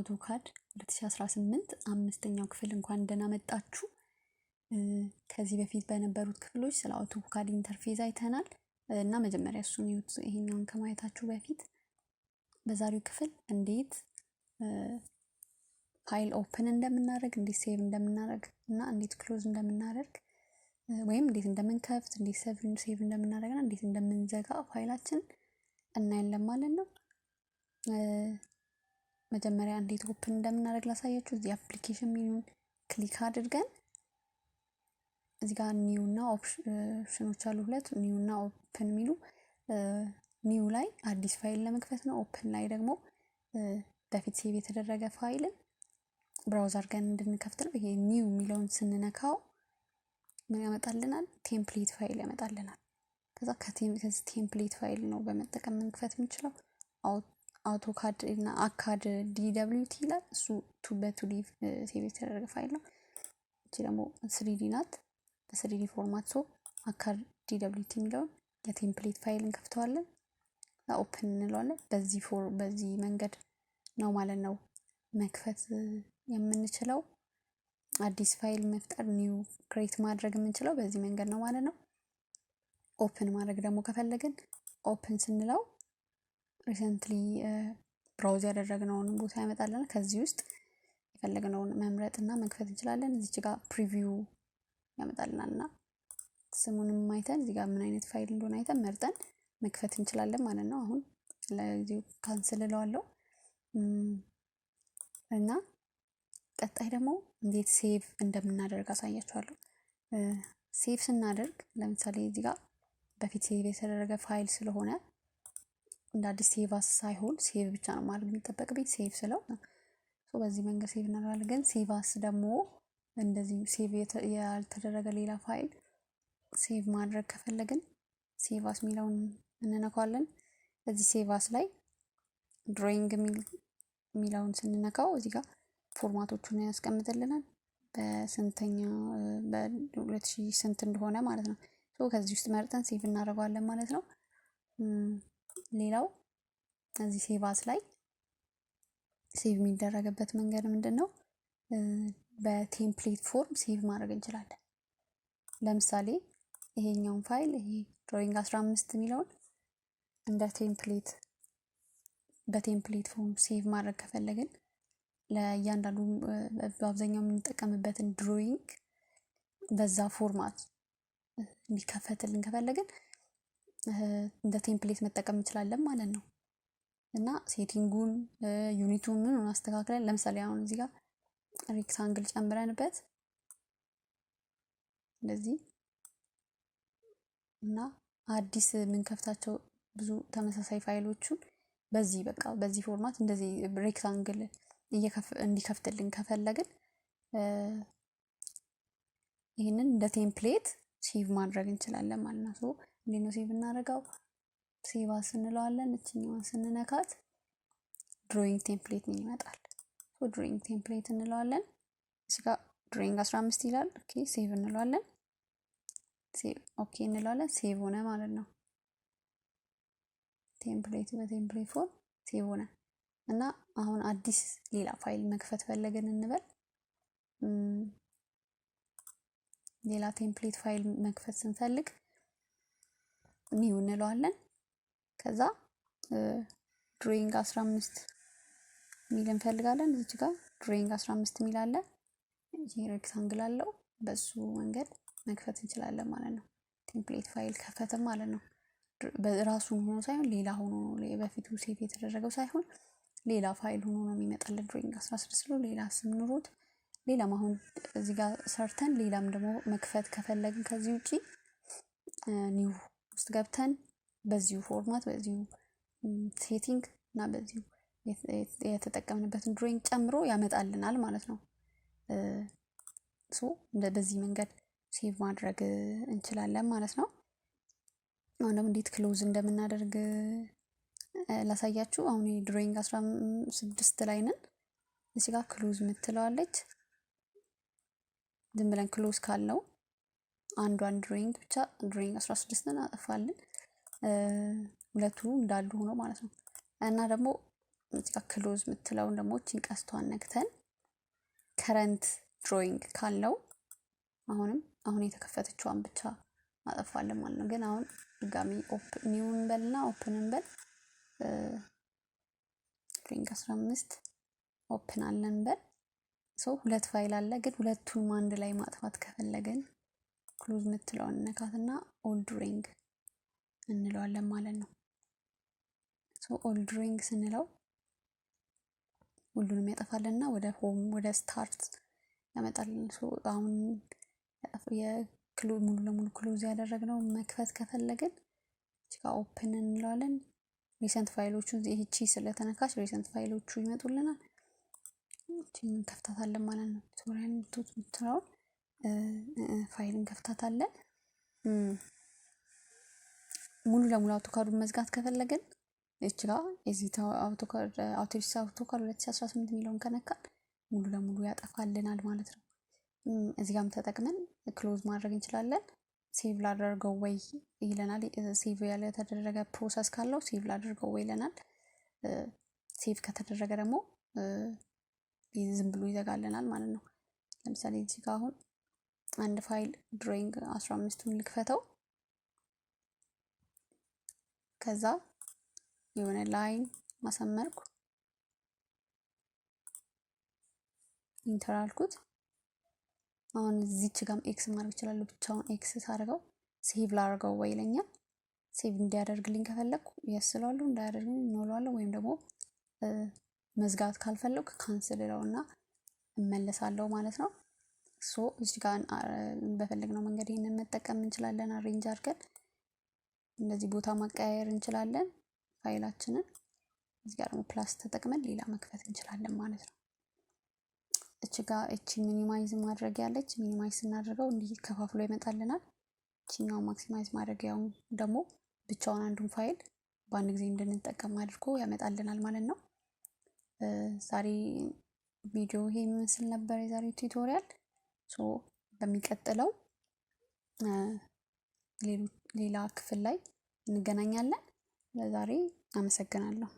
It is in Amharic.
አውቶካድ 2018 አምስተኛው ክፍል እንኳን ደህና መጣችሁ። ከዚህ በፊት በነበሩት ክፍሎች ስለ አውቶካድ ኢንተርፌስ አይተናል እና መጀመሪያ እሱን ይዩት ይሄኛውን ከማየታችሁ በፊት። በዛሬው ክፍል እንዴት ፋይል ኦፕን እንደምናደርግ፣ እንዴት ሴቭ እንደምናደርግ እና እንዴት ክሎዝ እንደምናደርግ ወይም እንዴት እንደምንከፍት፣ እንዴት ሴቭ እንደምናደርግና እንዴት እንደምንዘጋ ፋይላችን እናያለን ማለት ነው። መጀመሪያ እንዴት ኦፕን እንደምናደርግ ላሳያችሁ። እዚህ አፕሊኬሽን ሜኑን ክሊክ አድርገን እዚህ ጋር ኒው እና ኦፕሽኖች አሉ ሁለት፣ ኒው እና ኦፕን የሚሉ። ኒው ላይ አዲስ ፋይል ለመክፈት ነው። ኦፕን ላይ ደግሞ በፊት ሴቭ የተደረገ ፋይልን ብራውዘር ጋር እንድንከፍት ነው። ይሄ ኒው የሚለውን ስንነካው ምን ያመጣልናል? ቴምፕሌት ፋይል ያመጣልናል። ከዛ ከዚህ ቴምፕሌት ፋይል ነው በመጠቀም መክፈት የምንችለው። አውቶካድ እና አካድ ዲደብሊውቲ ይላል። እሱ በቱዲ ሴቭ የተደረገ ፋይል ነው። እቺ ደግሞ 3ዲ ናት፣ በ3ዲ ፎርማት። ሶ አካድ ዲደብሊውቲ የሚለውን የቴምፕሌት ፋይል እንከፍተዋለን፣ ኦፕን እንለዋለን። በዚህ መንገድ ነው ማለት ነው መክፈት የምንችለው። አዲስ ፋይል መፍጠር ኒው ክሬት ማድረግ የምንችለው በዚህ መንገድ ነው ማለት ነው። ኦፕን ማድረግ ደግሞ ከፈለግን ኦፕን ስንለው ሪሰንትሊ ብራውዝ ያደረግነውን ቦታ ያመጣልናል። ከዚህ ውስጥ የፈለግነውን መምረጥና መክፈት እንችላለን። እዚች ጋር ፕሪቪው ያመጣልናልና ስሙንም አይተን እዚህ ጋር ምን አይነት ፋይል እንደሆነ አይተን መርጠን መክፈት እንችላለን ማለት ነው። አሁን ለዚሁ ካንስል እለዋለሁ እና ቀጣይ ደግሞ እንዴት ሴቭ እንደምናደርግ አሳያችኋለሁ። ሴቭ ስናደርግ ለምሳሌ እዚህ ጋር በፊት ሴቭ የተደረገ ፋይል ስለሆነ እንደ አዲስ ሴቭ አስ ሳይሆን ሴቭ ብቻ ነው ማድረግ የሚጠበቅብኝ። ሴቭ ስለው በዚህ መንገድ ሴቭ እናደርጋለን። ግን ሴቭ አስ ደግሞ እንደዚህ ሴቭ ያልተደረገ ሌላ ፋይል ሴቭ ማድረግ ከፈለግን ሴቭ አስ የሚለውን እንነካዋለን። እዚህ ሴቭ አስ ላይ ድሮይንግ የሚለውን ስንነካው እዚህ ጋር ፎርማቶቹን ያስቀምጥልናል። በስንተኛ በ2000 ስንት እንደሆነ ማለት ነው። ከዚህ ውስጥ መርጠን ሴቭ እናደርገዋለን ማለት ነው። ሌላው እዚህ ሴቭ አስ ላይ ሴቭ የሚደረግበት መንገድ ምንድነው? በቴምፕሌት ፎርም ሴቭ ማድረግ እንችላለን። ለምሳሌ ይሄኛውን ፋይል ይሄ ድሮይንግ 15 የሚለውን እንደ ቴምፕሌት በቴምፕሌት ፎርም ሴቭ ማድረግ ከፈለግን ለእያንዳንዱ በአብዛኛው የምንጠቀምበትን ድሮይንግ በዛ ፎርማት እንዲከፈትልን ከፈለግን እንደ ቴምፕሌት መጠቀም እንችላለን ማለት ነው። እና ሴቲንጉን ዩኒቱን ምን አስተካክለን ለምሳሌ አሁን እዚህ ጋር ሬክታንግል ጨምረንበት እንደዚህ እና አዲስ የምንከፍታቸው ብዙ ተመሳሳይ ፋይሎቹን በዚህ ፎርማት እንደዚህ ሬክታንግል እንዲከፍትልን ከፈለግን ይሄንን እንደ ቴምፕሌት ሴቭ ማድረግ እንችላለን ማለት ነው። እንዴት ነው ሴቭ እናደርገው? ሴቭ አስ እንለዋለን። እቺኛዋን ስንነካት ድሮይንግ ቴምፕሌት ነው ይመጣል። ድሮይንግ ቴምፕሌት እንለዋለን። እዚህ ጋር ድሮይንግ 15 ይላል። ኦኬ ሴቭ እንለዋለን። ኦኬ እንለዋለን። ሴቭ ሆነ ማለት ነው። ቴምፕሌት በቴምፕሌት ፎርም ሴቭ ሆነ እና አሁን አዲስ ሌላ ፋይል መክፈት ፈለግን እንበል። ሌላ ቴምፕሌት ፋይል መክፈት ስንፈልግ ኒው እንለዋለን። ከዛ ድሮይንግ 15 ሚል እንፈልጋለን። እዚህ ጋር ድሮይንግ 15 ሚል አለ። ይሄ ሬክታንግል አለው። በሱ መንገድ መክፈት እንችላለን ማለት ነው። ቴምፕሌት ፋይል ከፈተ ማለት ነው። በራሱ ሆኖ ሳይሆን ሌላ ሆኖ በፊቱ ሴቭ የተደረገው ሳይሆን ሌላ ፋይል ሆኖ ነው የሚመጣልን። ድሮይንግ 16 ነው ሌላ ስም ኑሮት ሌላም አሁን እዚህ ጋር ሰርተን ሌላም ደግሞ መክፈት ከፈለግን ከዚህ ውጪ ኒው ውስጥ ገብተን በዚሁ ፎርማት በዚሁ ሴቲንግ እና በዚሁ የተጠቀምንበትን ድሮይንግ ጨምሮ ያመጣልናል ማለት ነው። በዚህ መንገድ ሴቭ ማድረግ እንችላለን ማለት ነው። አሁን ደግሞ እንዴት ክሎዝ እንደምናደርግ ላሳያችሁ። አሁን ድሮይንግ 16 ላይ ነን። እዚህ ጋር ክሎዝ የምትለዋለች። ዝም ብለን ክሎዝ ካልነው አንዷን ድሮይንግ ብቻ ድሮይንግ 16ን አጠፋልን። ሁለቱ እንዳሉ ሆኖ ማለት ነው። እና ደግሞ እዚህ ጋር ክሎዝ የምትለውን ደግሞ እቺን ቀስቷን ነክተን ከረንት ድሮይንግ ካለው አሁን የተከፈተችዋን ብቻ አጠፋለን ማለት ነው። ግን አሁን ድጋሚ ኒውን በልና ኦፕንን በል ድሮይንግ 15 ኦፕን አለን በል ሁለት ፋይል አለ። ግን ሁለቱንም አንድ ላይ ማጥፋት ከፈለግን ክሎዝ የምትለውን ነካትና ኦል ድሮይንግ እንለዋለን ማለት ነው። ኦል ድሮይንግ ስንለው ሁሉንም ያጠፋልና ወደ ሆም ወደ ስታርት ያመጣልን። አሁን ሙሉ ለሙሉ ክሎዝ ያደረግነው መክፈት ከፈለግን እዚህ ጋር ኦፕን እንለዋለን። ሪሰንት ፋይሎቹን ይህቺ ስለተነካች ሪሰንት ፋይሎቹ ይመጡልናል። እቺን እንከፍታታለን ማለት ነው። ቱቶሪያል የምትለው ፋይልን ከፍታታለን። ሙሉ ለሙሉ አውቶካዱን መዝጋት ከፈለግን እቺ ጋር እዚህ አውቶካድ 2018 የሚለውን ከነካን ሙሉ ለሙሉ ያጠፋልናል ማለት ነው። እዚህ ጋርም ተጠቅመን ክሎዝ ማድረግ እንችላለን። ሴቭ ላደርገው ወይ ይለናል። ሴቭ ያለ ተደረገ ፕሮሰስ ካለው ሴቭ ላደርገው ወይ ይለናል። ሴቭ ከተደረገ ደግሞ ዝም ብሎ ይዘጋልናል ማለት ነው። ለምሳሌ እዚህ ጋር አሁን አንድ ፋይል ድሮይንግ 15ን ልክፈተው። ከዛ የሆነ ላይን ማሰመርኩ ኢንተር አልኩት። አሁን እዚች ጋርም ኤክስ ማድረግ ይችላል። ብቻውን ኤክስ ሳደርገው ሴቭ ላደርገው ወይ ይለኛል። ሴቭ እንዲያደርግልኝ ከፈለኩ ያስለዋለሁ፣ እንዳያደርግልኝ ኖለዋለሁ። ወይም ደግሞ መዝጋት ካልፈለኩ ካንስል እለውና እመለሳለሁ ማለት ነው። እዚህ ጋር በፈለግነው መንገድ ይሄንን መጠቀም እንችላለን። አሬንጅ አድርገን እንደዚህ ቦታ ማቀያየር እንችላለን ፋይላችንን። እዚህ ጋር ደግሞ ፕላስ ተጠቅመን ሌላ መክፈት እንችላለን ማለት ነው። እቺ ጋር እቺ ሚኒማይዝ ማድረግ ያለች ሚኒማይዝ ስናደርገው እንዲህ ከፋፍሎ ይመጣልናል። እቺኛው ማክሲማይዝ ማድረግ ያው ደግሞ ብቻውን አንዱን ፋይል በአንድ ጊዜ እንድንጠቀም አድርጎ ያመጣልናል ማለት ነው። ዛሬ ቪዲዮ ይሄ ምስል ነበር የዛሬው ቱቶሪያል። በሚቀጥለው ሌላ ክፍል ላይ እንገናኛለን። ለዛሬ አመሰግናለሁ።